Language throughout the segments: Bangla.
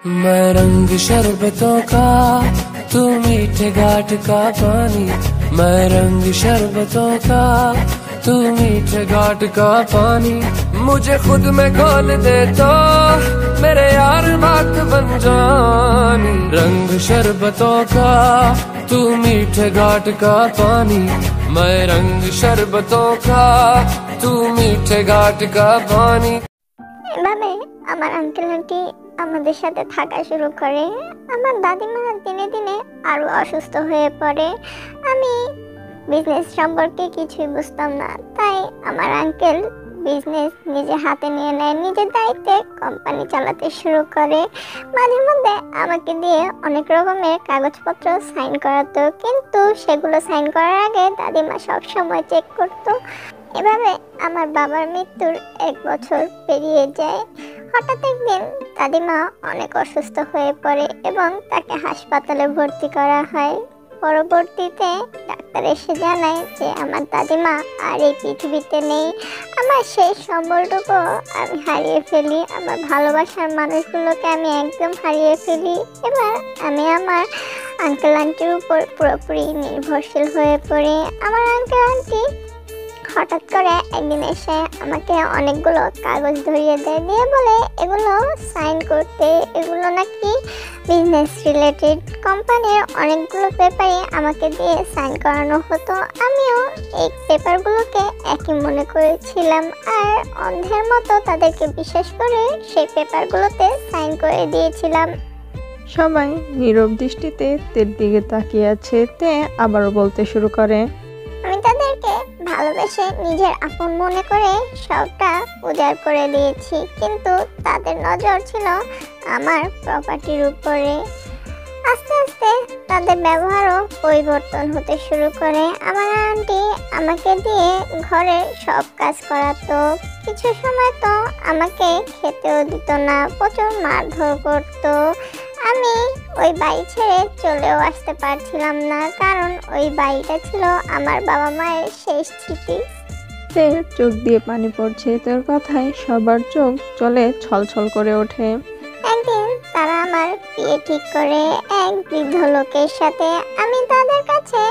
मैं रंग शरबतों का, तू मीठे घाट का पानी। मैं रंग शरबतों का, तू मीठे घाट का पानी। मुझे खुद में खोल दे तो मेरे यार बात बन जानी। रंग शरबतों का, तू मीठे घाट का पानी। मैं रंग शरबतों का, तू मीठे घाट का पानी। এভাবে আমার আঙ্কেল আন্টি আমাদের সাথে থাকা শুরু করে। আমার দাদিমা দিনে দিনে আরো অসুস্থ হয়ে পড়ে। আমি বিজনেস সম্পর্কে কিছুই বুঝতাম না, তাই আমার আঙ্কেল বিজনেস নিজে হাতে নিয়ে নেয়, নিজের দায়িত্বে কোম্পানি চালাতে শুরু করে। মাঝে মধ্যে আমাকে দিয়ে অনেক রকমের কাগজপত্র সাইন করাতো, কিন্তু সেগুলো সাইন করার আগে দাদিমা সব সময় চেক করতো। এভাবে আমার বাবার মৃত্যুর 1 বছর পেরিয়ে যায়। হঠাৎ একদিন দাদিমা অনেক অসুস্থ হয়ে পড়ে এবং তাকে হাসপাতালে ভর্তি করা হয়। পরবর্তীতে ডাক্তার এসে জানায় যে আমার দাদিমা আর এই পৃথিবীতে নেই। আমার সেই সম্বলটুকু আমি হারিয়ে ফেলি, আমার ভালোবাসার মানুষগুলোকে আমি একদম হারিয়ে ফেলি। এবার আমি আমার আঙ্কেল আন্টির উপর পুরোপুরি নির্ভরশীল হয়ে পড়ি। আমার আঙ্কেল আন্টি হঠাৎ করে একদিন এসে আমাকে অনেকগুলো কাগজ ধরিয়ে দেয়, দিয়ে বলে এগুলো সাইন করতে। এগুলো নাকি বিজনেস রিলেটেড, কোম্পানির অনেকগুলো পেপারই আমাকে দিয়ে সাইন করানো হতো। আমিও এই পেপারগুলোকে একই মনে করেছিলাম আর অন্ধের মতো তাদেরকে বিশ্বাস করে সেই পেপারগুলোতে সাইন করে দিয়েছিলাম। সবাই নীরব দৃষ্টিতে তের দিকে তাকিয়ে আছে। তে আবারও বলতে শুরু করে, আমি তাদেরকে ভালোবেসে নিজের আপন মনে করে সবটা উজাড় করে দিয়েছি, কিন্তু তাদের নজর ছিল আমার প্রপার্টির উপরে। আস্তে আস্তে তাদের ব্যবহারও পরিবর্তন হতে শুরু করে। আমার আন্টি আমাকে দিয়ে ঘরে সব কাজ করাতো, কিছু সময় তো আমাকে খেতেও দিত না, প্রচুর মারধর করতো। আমি ওই বাড়ি ছেড়ে চলেও আসতে পারছিলাম না, কারণ ওই বাড়িটা ছিল আমার বাবা মায়ের শেষ স্মৃতি। তের চোখ দিয়ে পানি পড়ছে। তোর কথায় সবার চোখ জলে ছলছল করে ওঠে। একদিন তারা আমার বিয়ে ঠিক করে এক বৃদ্ধ লোকের সাথে। আমি তাদের কাছে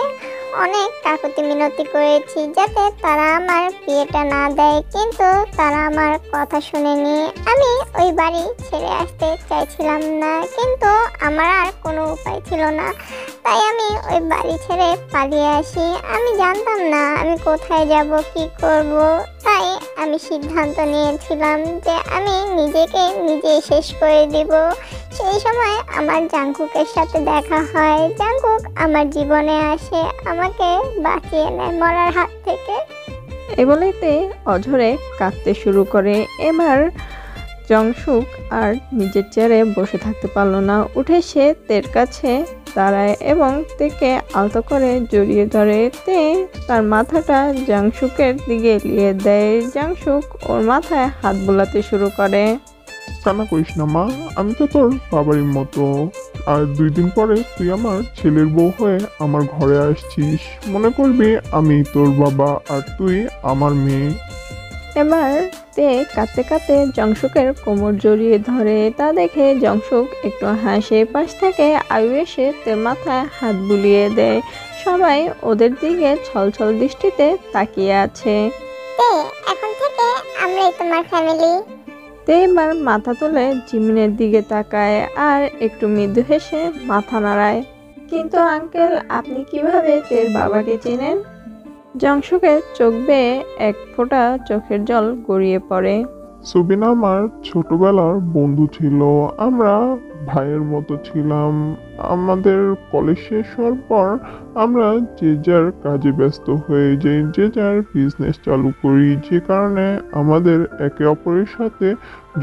অনেক কাকুতি মিনতি করেছি যাতে তারা আমার বিয়েটা না দেয়, কিন্তু তারা আমার কথা শুনেনি। আমি ওই বাড়ি ছেড়ে আসতে চাইছিলাম না, কিন্তু আমার আর কোনো উপায় ছিল না, তাই আমি ওই বাড়ি ছেড়ে পালিয়ে আসি। আমি জানতাম না আমি কোথায় যাব, কি করব, তাই আমি সিদ্ধান্ত নিয়েছিলাম যে আমি নিজেকে নিজে শেষ করে দিব। সেই সময় আমার জাংকুকের সাথে দেখা হয়। জাংকুক আমার জীবনে আসে, আমাকে বাঁচিয়ে নেয় মরার হাত থেকে। এ বলেতে অঝরে কাঁদতে শুরু করে। এবার জংশুক আর নিজের চেয়ারে বসে থাকতে পারল না, উঠে সে তের কাছে দাঁড়ায় এবং তেকে আলতো করে জড়িয়ে ধরে। তে তার মাথাটা জাংশুকের দিকে এলিয়ে দেয়। জাংশুক ওর মাথায় হাত বোলাতে শুরু করে। কান্না করিস না মা, আমি তো তোর বাবারই মতো। আর 2 দিন পরে তুই আমার ছেলের বউ হয়ে আমার ঘরে আসছিস। মনে করবি আমি তোর বাবা আর তুই আমার মেয়ে। এবার তে কাঁদতে কাঁদতে জংশুকের কোমর জড়িয়ে ধরে। তা দেখে জংশুক একটু হাসে। পাশ থেকে আয়ু এসে তের মাথায় হাত বুলিয়ে দেয়। সবাই ওদের দিকে ছলছল দৃষ্টিতে তাকিয়ে আছে। এখন থেকে আমরাই তোমার ফ্যামিলি। তে এবার মাথা তুলে জিমিনের দিকে তাকায় আর একটু মৃদু হেসে মাথা নাড়ায়। কিন্তু আঙ্কেল, আপনি কিভাবে তের বাবাকে চেনেন? জংশুকের চোখ বেয়ে এক ফোঁটা চোখের জল গড়িয়ে পড়ে। সুবিনা আমার ছোটবেলার বন্ধু ছিল, আমরা ভাইয়ের মতো ছিলাম। আমাদের কলেজ শেষ হওয়ার পর আমরা যে যার কাজে ব্যস্ত হয়ে যাই, যে যার বিজনেস চালু করি, যে কারণে আমাদের একে অপরের সাথে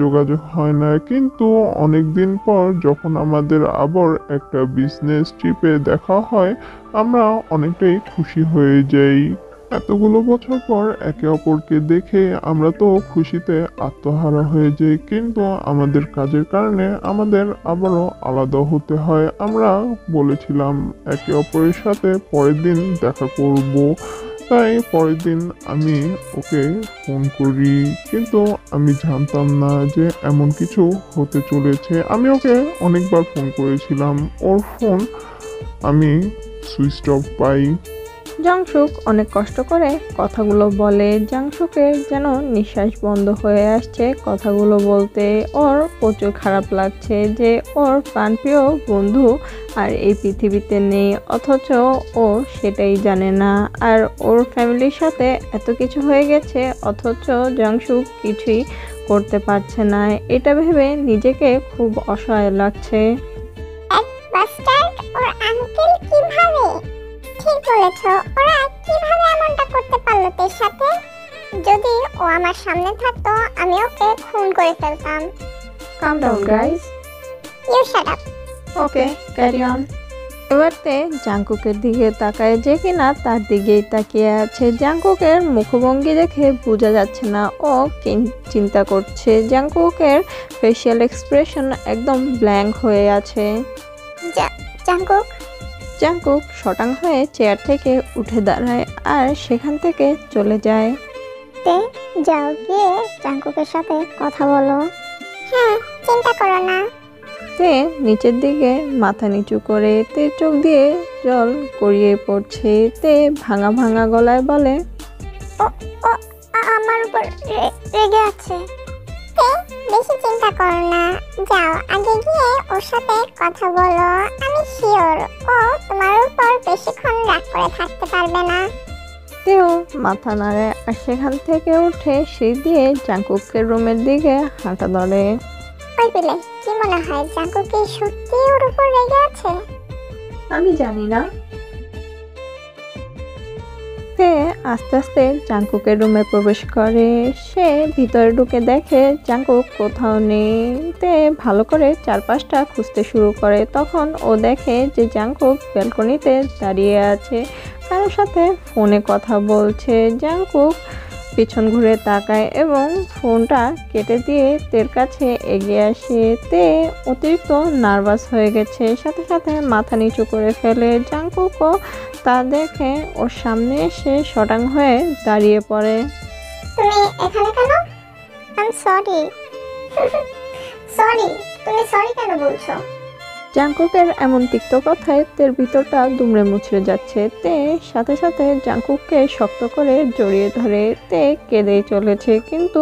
যোগাযোগ হয় না। কিন্তু অনেক দিন পর যখন আমাদের আবার একটা বিজনেস ট্রিপে দেখা হয়, আমরা অনেকটাই খুশি হয়ে যাই। এতগুলো বছর পর একে অপরকে দেখে আমরা তো খুশিতে আত্মহারা হয়ে যাই, কিন্তু আমাদের কাজের কারণে আমাদের আবারও আলাদা হতে হয়। আমরা বলেছিলাম একে অপরের সাথে পরের দিন দেখা করব, তাই পরের দিন আমি ওকে ফোন করি, কিন্তু আমি জানতাম না যে এমন কিছু হতে চলেছে। আমি ওকে অনেকবার ফোন করেছিলাম, ওর ফোন আমি সুইচ অফ পাই। জাংশুক অনেক কষ্ট করে কথাগুলো বলে। জাংশুকের যেন নিঃশ্বাস বন্ধ হয়ে আসছে কথাগুলো বলতে। ওর প্রচুর খারাপ লাগছে যে ওর প্রাণপ্রিয় বন্ধু আর এই পৃথিবীতে নেই, অথচ ও সেটাই জানে না। আর ওর ফ্যামিলির সাথে এত কিছু হয়ে গেছে, অথচ জাংশুক কিছুই করতে পারছে না। এটা ভেবে নিজেকে খুব অসহায় লাগছে। বাস্টার্ড ওর আঙ্কেল কিভাবে, ঠিক বলেছো, ওরা কিভাবে এমনটা করতে পারলো তোর সাথে? যদি ও আমার সামনে থাকতো আমি ওকে খুন করে ফেলতাম। Calm down guys. You shut up. Okay, carry on. এবারতে জাংকুকের দিকে তাকায়, যে কিনা তার দিকেই তাকিয়ে আছে। জাংকুকের মুখভঙ্গি দেখে বোঝা যাচ্ছে না ও কি চিন্তা করছে। জাংকুকের ফেশিয়াল এক্সপ্রেশন একদম ব্ল্যাঙ্ক হয়ে আছে। জাঙ্কুক, জাংকুক শটাং হয়ে চেয়ার থেকে উঠে দাঁড়ায় আর সেখান থেকে চলে যায়। তে যাও গিয়ে জাঙ্কুকের সাথে কথা বলো। হ্যাঁ, চিন্তা করো না। তে নিচের দিকে মাথা নিচু করে, তে চোখ দিয়ে জল গড়িয়ে পড়ছে। তে ভাঙা ভাঙা গলায় বলে, ও আমার উপর রেগে আছে। তে বেশি চিন্তা করো না, যাও আগে গিয়ে ওর সাথে কথা বলো। আমি শিওর ও তোমার উপর বেশিক্ষণ রাগ করে থাকতে পারবে না। তেও মাথা নাড়ে আর সেখান থেকে উঠে সিঁড়ি দিয়ে জাংকুকের রুমের দিকে হাঁটা ধরে। ওই বিলে, কি মনে হয় জাঙ্কুক কি সত্যি ওর উপর রেগে আছে? আমি জানি না। তে আস্তে আস্তে জাংকুকের রুমে প্রবেশ করে। সে ভিতরে ঢুকে দেখে জাংকুক কোথাও নেই। তে ভালো করে চারপাশটা খুঁজতে শুরু করে। তখন ও দেখে যে জাংকুক ব্যালকনিতে দাঁড়িয়ে আছে, কারোর সাথে ফোনে কথা বলছে। জাংকুক পিছন ঘুরে তাকায় এবং ফোনটা কেটে দিয়ে তের কাছে এগিয়ে আসে। তে অতিরিক্ত নার্ভাস হয়ে গেছে, সাথে সাথে মাথা নিচু করে ফেলে। জাংকুকও তা দেখে ওর সামনে এসে শটাং হয়ে দাঁড়িয়ে পড়ে। তুমি এখানে কেন? I am sorry. সরি? তুমি সরি কেন বলছো? জাংকুকের এমন তিক্ত কথায় তের ভিতরটা দুমড়ে মুচড়ে যাচ্ছে। তে সাথে সাথে জাংকুককে শক্ত করে জড়িয়ে ধরে। তে কেঁদেই চলেছে, কিন্তু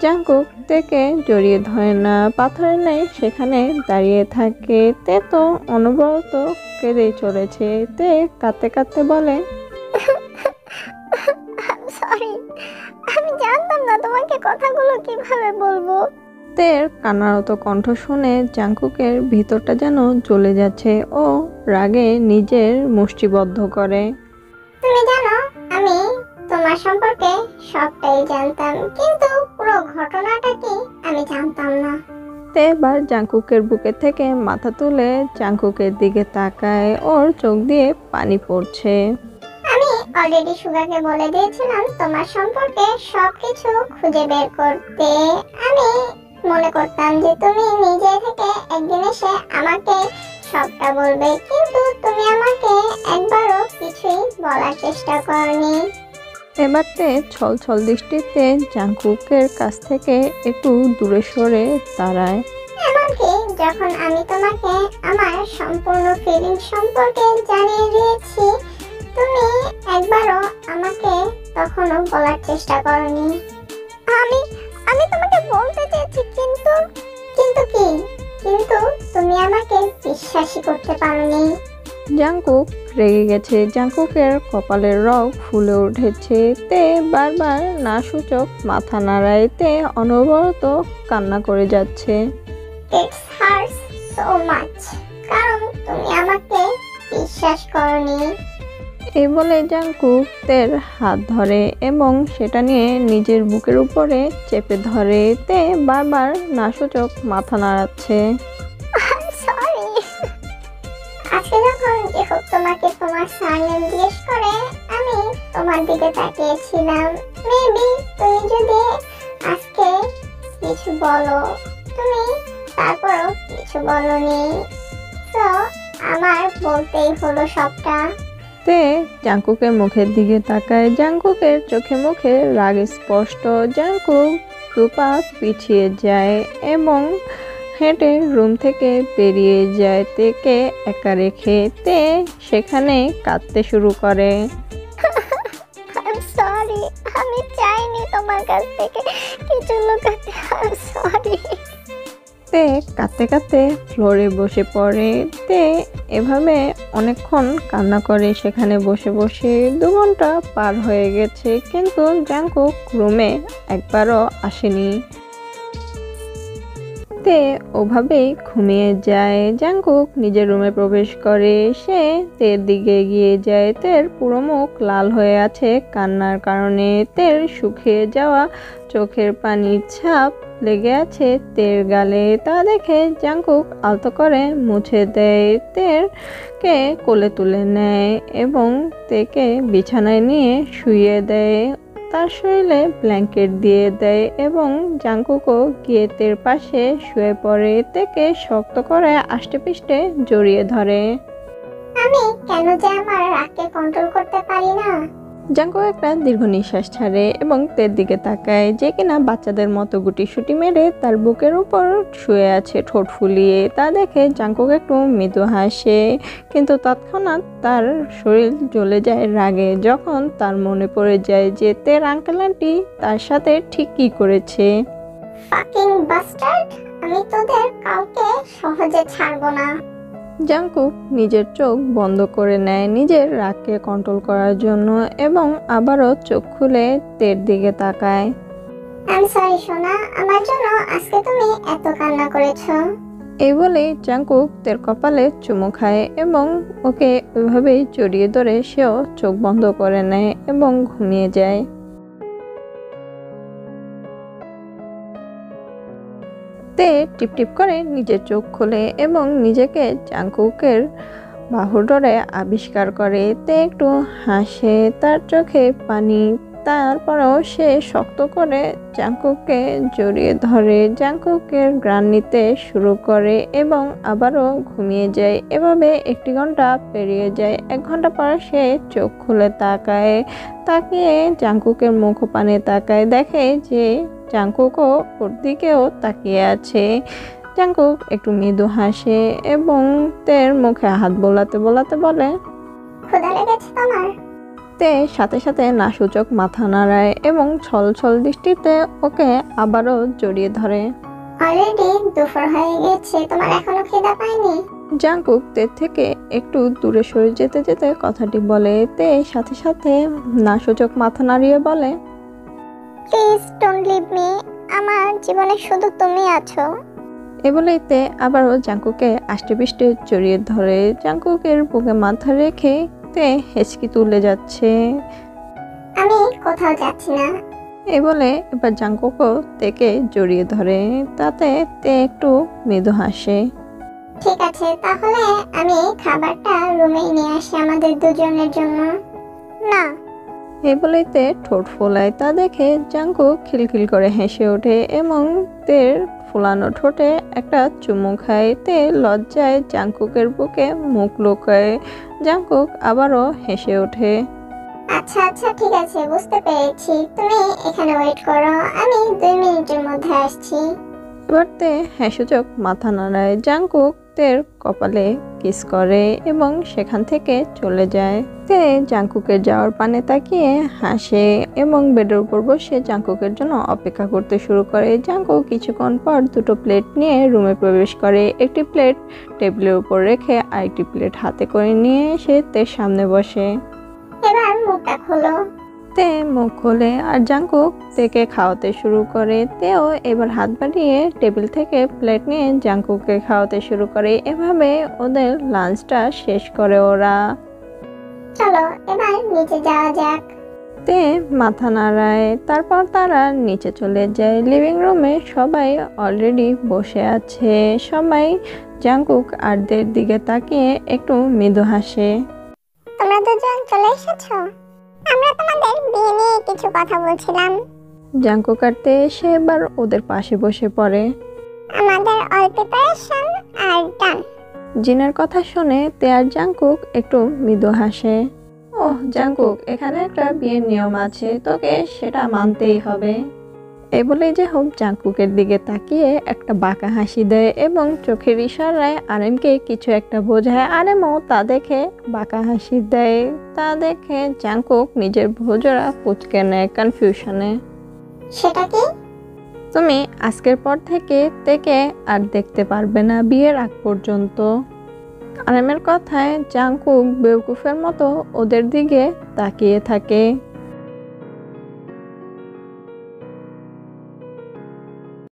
জাংকুক তেকে জড়িয়ে ধরে না, পাথরের ন্যায় সেখানে দাঁড়িয়ে থাকে। তে তো অনবরত কেঁদেই চলেছে। তে কাঁদতে কাঁদতে বলে, সরি, আমি জানতাম না তোমাকে কথাগুলো কিভাবে বলবো। তের কান্নারত কণ্ঠ শুনে জাংকুকের ভিতরটা যেন জ্বলে যাচ্ছে। ও রাগে নিজের মুষ্টিবদ্ধ করে। তুমি জানো আমি তোমার সম্পর্কে সবটাই জানতাম, কিন্তু পুরো ঘটনাটা কি আমি জানতাম না। তে এবার জাংকুকের বুকে থেকে মাথা তুলে জাংকুকের দিকে তাকায়। ওর চোখ দিয়ে পানি পড়ছে। আমি অলরেডি সুগাকে বলে দিয়েছিলাম তোমার সম্পর্কে সবকিছু খুঁজে বের করতে। আমি মনে করতাম যে তুমি নিজে থেকে একদিন এসে আমাকে সবটা বলবে, কিন্তু তুমি আমাকে একবারও কিছুই বলার চেষ্টা করনি। এবারতে ছল ছল দৃষ্টিতে জাংকুকের কাছ থেকে একটু দূরে সরে দাঁড়ায়। এমনকি যখন আমি তোমাকে আমার সম্পূর্ণ ফিলিং সম্পর্কে জানিয়ে দিয়েছি, তুমি একবারও আমাকে তখনও বলার চেষ্টা করনি। আমি আমি তোমাকে বলতে চেয়েছি, কিন্তু কিন্তু কি? কিন্তু তুমি আমাকে বিশ্বাসই করতে পারোনি। জাংকুক রেগে গেছে। জাংকুকের কপালের রগ ফুলে উঠেছে। তে বারবার না সূচক মাথা নাড়ায়। তে অনবরত কান্না করে যাচ্ছে। It hurts so much, কারণ তুমি আমাকে বিশ্বাস করনি। এই বলে জাংকুক তের হাত ধরে এবং সেটা নিয়ে নিজের বুকের উপরে চেপে ধরে। তে বারবার নাসূচক মাথা নাড়াচ্ছে। সরি। আজকে যখন যেহেতু তোমাকে তোমার সারনেম জিজ্ঞেস করে আমি তোমার দিকে তাকিয়েছিলাম। মেবি তুমি যদি আজকে কিছু বলো, তুমি তারপরও কিছু বলনি, তো আমার বলতেই হলো সবটা। তে জাংকুকের মুখের দিকে তাকায়। জাংকুকের চোখে মুখে রাগ স্পষ্ট। জাংকুক দুপা পিছিয়ে যায় এবং হেঁটে রুম থেকে বেরিয়ে যায় তেকে একা রেখে। তে সেখানে কাঁদতে শুরু করে। সরি, আমি চাইনি তোমার কাছ থেকে কিছু লুকাতে। সরি। তে কাঁদতে কাঁদতে ফ্লোরে বসে পড়ে। তে এভাবে অনেকক্ষণ কান্না করে সেখানে বসে বসে। 2 ঘন্টা পার হয়ে গেছে কিন্তু জাংকুক রুমে একবারও আসেনি। তে ওভাবেই ঘুমিয়ে যায়। জাংকুক নিজের রুমে প্রবেশ করে। সে তের দিকে এগিয়ে যায়। তের পুরো মুখ লাল হয়ে আছে কান্নার কারণে। তের শুকিয়ে যাওয়া চোখের পানির ছাপ লেগে আছে তের গালে। তা দেখে জাংকুক আলতো করে মুছে দেয়। তেরকে কোলে তুলে নেয় এবং তেকে বিছানায় নিয়ে শুইয়ে দেয়। তার শরীরে ব্ল্যাঙ্কেট দিয়ে দেয় এবং জাংকুকও গিয়ে তের পাশে শুয়ে পড়ে। তেকে শক্ত করে আষ্টেপৃষ্ঠে জড়িয়ে ধরে। আমি কেন যে আমার রাগকে কন্ট্রোল করতে পারি না। জাংকুক একটা দীর্ঘ নিঃশ্বাস ছাড়ে এবং তের দিকে তাকায়, যে কিনা বাচ্চাদের মতো গুটিসুটি মেরে তার বুকের উপর শুয়ে আছে ঠোঁট ফুলিয়ে। তা দেখে জাংকুক একটু মৃদু হাসে, কিন্তু তৎক্ষণাৎ তার শরীর জ্বলে যায় রাগে যখন তার মনে পড়ে যায় যে তের আঙ্কেল আন্টি তার সাথে ঠিক কি করেছে। ফাকিং বাস্টার্ড, আমি তোদের কাউকে সহজে ছাড়বো না। জাংকুক নিজের চোখ বন্ধ করে নেয় নিজের রাগকে কন্ট্রোল করার জন্য এবং আবারও চোখ খুলে তের দিকে তাকায়। আই সরি সোনা, আমার জন্য আজকে তুমি এত কান্না করেছো। এই বলেই জাংকুক তের কপালে চুমু খায় এবং ওকে ওইভাবেই জড়িয়ে ধরে সেও চোখ বন্ধ করে নেয় এবং ঘুমিয়ে যায়। তে টিপটিপ করে নিজের চোখ খোলে এবং নিজেকে জাংকুকের বাহুর ডোরে আবিষ্কার করে। তে একটু হাসে, তার চোখে পানি। তারপরেও সে শক্ত করে জাংকুককে জড়িয়ে ধরে, জাংকুকের ঘ্রাণ নিতে শুরু করে এবং আবারও ঘুমিয়ে যায়। এভাবে 1 ঘন্টা পেরিয়ে যায়। 1 ঘন্টা পর সে চোখ খুলে তাকায়। তাকিয়ে জাংকুকের মুখ পানে তাকায়, দেখে যে জাংকুকও ওর দিকেও তাকিয়ে আছে। জাংকুক একটু মৃদু হাসে এবং তের মুখে হাত বোলাতে বোলাতে বলে, ক্ষুধা লেগেছে তোমার? তে সাথে সাথে নাসূচক মাথা নাড়ায় এবং ছল ছল দৃষ্টিতে ওকে আবারও জড়িয়ে ধরে। অলরেডি দুপুর হয়ে গেছে, তোমার এখনো খিদা পায়নি? জাংকুক তের থেকে একটু দূরে সরে যেতে যেতে কথাটি বলে। তে সাথে সাথে নাসূচক মাথা নাড়িয়ে বলে, প্লিজ ডোন্ট লিভ মি, আমার জীবনে শুধু তুমি আছো। এ বলেই তে আবারও জাংকুকে আষ্টেপৃষ্ঠে জড়িয়ে ধরে। জাংকুকের বুকে মাথা রেখে তে হেঁচকি তুলে যাচ্ছে। আমি কোথাও যাচ্ছি না। এ বলে এবার জাংকুকও তেকে জড়িয়ে ধরে। তাতে তে একটু মৃদু হাসে। ঠিক আছে, তাহলে আমি খাবারটা রুমে নিয়ে আসি আমাদের দুজনের জন্য। না। এই বলেই তে ঠোঁট ফোলায়। তা দেখে জাংকুক খিলখিল করে হেসে ওঠে এবং তের ফোলানো ঠোঁটে একটা চুমু খায়। তে লজ্জায় জাংকুকের বুকে মুখ লুকায়। জাংকুক আবারও হেসে ওঠে। আচ্ছা আচ্ছা ঠিক আছে, বুঝতে পেরেছি। তুমি এখানে ওয়েট করো, আমি 2 মিনিটের মধ্যে আসছি। এবার তে হ্যাঁসূচক মাথা নাড়ায়। জাংকুক তের কপালে কিস করে এবং সেখান থেকে চলে যায়। তে জাংকুকের যাওয়ার পানে তাকিয়ে হাসে এবং বেডের উপর বসে জাংকুকের জন্য অপেক্ষা করতে শুরু করে। জাংকুক কিছুক্ষণ পর 2টো প্লেট নিয়ে রুমে প্রবেশ করে। একটি প্লেট টেবিলের উপর রেখে আরেকটি প্লেট হাতে করে নিয়ে এসে তের সামনে বসে। এবার মুখটা খোলো। তে মুখ খোলে আর জাংকুক তেকে খাওয়াতে শুরু করে। তেও এবার হাত বাড়িয়ে টেবিল থেকে প্লেট নিয়ে জাংকুককে খাওয়াতে শুরু করে। এভাবে ওদের লাঞ্চটা শেষ করে ওরা। চলো এবার নিচে যাওয়া যাক। তে মাথা নাড়ায়। তারপর তারা নিচে চলে যায়। লিভিং রুমে সবাই অলরেডি বসে আছে। সবাই জাংকুক আর দের দিকে তাকিয়ে একটু মৃদু হাসে। তোমরা দুজন চলে এসেছো? আমরা তোমাদের বিয়ে নিয়ে কিছু কথা বলছিলাম। জাংকুক আর তে এসে এবার ওদের পাশে বসে পড়ে। আমাদের অল প্রিপারেশন আর ডান। জিনের কথা শুনে তে আর জাংকুক একটু মৃদু হাসে। ওহ জাঙ্কুক, এখানে একটা বিয়ের নিয়ম আছে, তোকে সেটা মানতেই হবে। এই বলেই যে হোক জাঙ্কুকের দিকে তাকিয়ে একটা বাঁকা হাসি দেয় এবং চোখের ইশারায় আরেমকে কিছু একটা বোঝায়। আরেমও তা দেখে বাঁকা হাসি দেয়। তা দেখে জাঙ্কুক নিজের ভোজরা পুচকে নেয় কনফিউশনে। সেটা কি? তুমি আজকের পর থেকে তেকে আর দেখতে পারবে না বিয়ের আগ পর্যন্ত। আরেমের কথায় জাঙ্কুক বেউকুফের মতো ওদের দিকে তাকিয়ে থাকে।